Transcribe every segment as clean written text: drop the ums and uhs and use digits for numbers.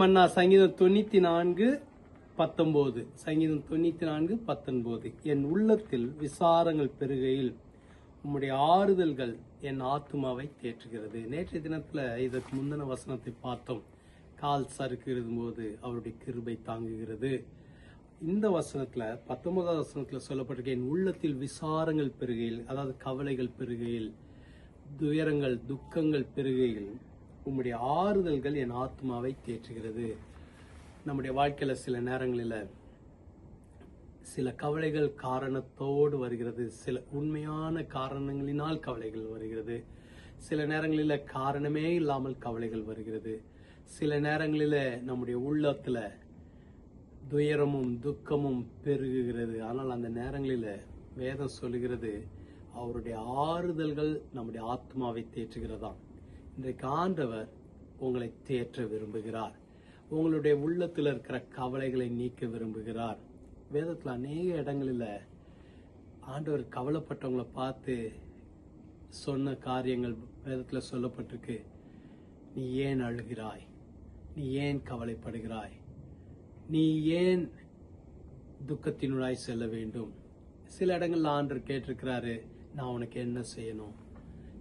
மன்னா. சங்கீதம் 94:19. சங்கீதம் 94:19. என் உள்ளத்தில் விசாரங்கள் பெருகையில் உம்முடைய ஆறுதல்கள் என் ஆத்துமாவை தேற்றுகிறது. நேற்றைய தினத்துல இதற்கு முந்தின வசனத்தை பார்த்தோம். கால் சறுக்குகிறது போது அவருடைய கிருபை தாங்குகிறது. இந்த வசனத்துல 19வது வசனத்துல சொல்லப்பட்டிருக்க என் உள்ளத்தில் விசாரங்கள் பெருகையில், அதாவது கவலைகள் பெருகையில், துயரங்கள் துக்கங்கள் பெருகையில் உம்முடைய ஆறுதல்கள் என் ஆத்மாவை தேற்றுகிறது. நம்முடைய வாழ்க்கையில சில நேரங்களில் சில கவலைகள் காரணத்தோடு வருகிறது. சில உண்மையான காரணங்களினால் கவலைகள் வருகிறது. சில நேரங்களில் காரணமே இல்லாமல் கவலைகள் வருகிறது. சில நேரங்களில் நம்முடைய உள்ளத்துல துயரமும் துக்கமும் பெருகுகிறது. ஆனால் அந்த நேரங்களில் வேதம் சொல்லுகிறது அவருடைய ஆறுதல்கள் நம்முடைய ஆத்மாவை தேற்றுகிறதா. இன்றைக்கு ஆண்டவர் உங்களை தேற்ற விரும்புகிறார். உங்களுடைய உள்ளத்தில் இருக்கிற கவலைகளை நீக்க விரும்புகிறார். வேதத்தில் அநேக இடங்களில் ஆண்டவர் கவலைப்பட்டவங்களை பார்த்து சொன்ன காரியங்கள் வேதத்தில் சொல்லப்பட்டிருக்கு. நீ ஏன் அழுகிறாய்? நீ ஏன் கவலைப்படுகிறாய்? நீ ஏன் துக்கத்தினுடாய் செல்ல வேண்டும்? சில இடங்கள்ல ஆண்டவர் கேட்டிருக்கிறாரு, நான் உனக்கு என்ன செய்யணும்?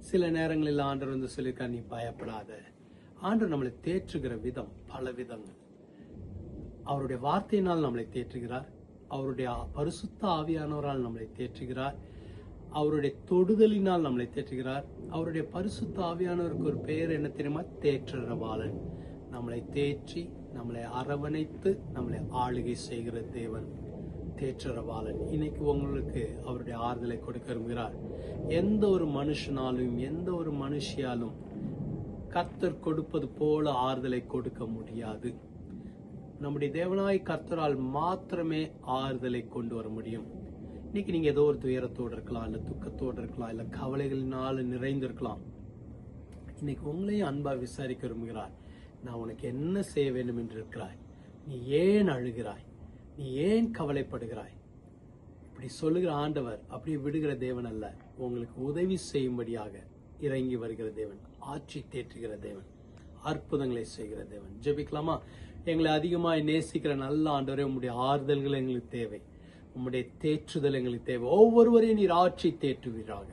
சில நேரங்களில் ஆண்டவர் வந்து சொல்லியிருக்கார், நீ பயப்படாத. ஆண்டவர் நம்மளை தேற்றுகிற விதம் பல விதங்கள். அவருடைய வார்த்தையினால் நம்மளை தேற்றுகிறார். அவருடைய பரிசுத்த ஆவியானவரால் நம்மளை தேற்றுகிறார். அவருடைய தொடுதலினால் நம்மளை தேற்றுகிறார். அவருடைய பரிசுத்த ஆவியானவருக்கு ஒரு பெயர் என்ன தெரியுமா? தேற்றரவாளன். நம்மளை தேற்றி நம்மளை அரவணைத்து நம்மளை ஆளுகை செய்கிற தேவன் தேற்றரவாளன். இன்னைக்கு உங்களுக்கு அவருடைய ஆறுதலை கொடுக்க விரும்புகிறார். எந்த ஒரு மனுஷனாலும் எந்த ஒரு மனுஷியாலும் கர்த்தர் கொடுப்பது போல ஆறுதலை கொடுக்க முடியாது. நம்முடைய தேவனாய் கர்த்தரால் மாத்திரமே ஆறுதலை கொண்டு வர முடியும். இன்னைக்கு நீங்க ஏதோ ஒரு துயரத்தோடு இருக்கலாம், இல்ல துக்கத்தோடு இருக்கலாம், இல்ல கவலைகளினால நிறைந்திருக்கலாம். இன்னைக்கு உங்களையும் அன்பா விசாரிக்க விரும்புகிறார். நான் உனக்கு என்ன செய்ய வேண்டும் என்று இருக்கிறாய்? நீ ஏன் அழுகிறாய்? நீ ஏன் கவலைப்படுகிறாய்? இப்படி சொல்லுகிற ஆண்டவர் அப்படியே விடுகிற தேவன் அல்ல. உங்களுக்கு உதவி செய்யும்படியாக இறங்கி வருகிற தேவன், ஆட்சி தேற்றுகிற தேவன், அற்புதங்களை செய்கிற தேவன். ஜெபிக்கலாமா? எங்களை அதிகமாய் நேசிக்கிற நல்ல ஆண்டவரே, உம்முடைய ஆறுதல்கள் எங்களுக்கு தேவை. உம்முடைய தேற்றுதல் எங்களுக்கு தேவை. ஒவ்வொருவரையும் நீர் ஆட்சி தேற்றுவீராக.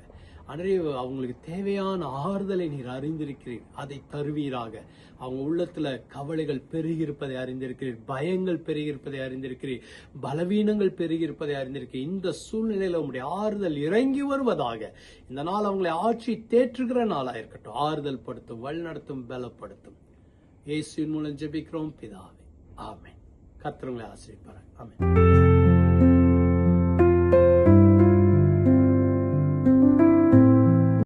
அன்றே அவங்களுக்கு தேவையான ஆறுதலை நீர் அறிந்திருக்கிறீர். அதை தருவீராக. அவங்க உள்ளத்துல கவலைகள் பெருகி இருப்பதை அறிந்திருக்கிறீர். பயங்கள் பெருகி இருப்பதை அறிந்திருக்கிறீர். பலவீனங்கள் பெருகி இருப்பதை அறிந்திருக்கிறீர். இந்த சூழ்நிலையில உங்களுடைய ஆறுதல் இறங்கி வருவதாக. இந்த நாள் அவங்களை ஆட்சி தேற்றுகிற நாளா இருக்கட்டும். ஆறுதல் படுத்தும், வழிநடத்தும், பலப்படுத்தும். இயேசுவின் மூலம் ஜெபிக்கிறோம் பிதாவே, ஆமென். கர்த்தர் உங்களை ஆசீர்வதிப்பார். ஆமென்.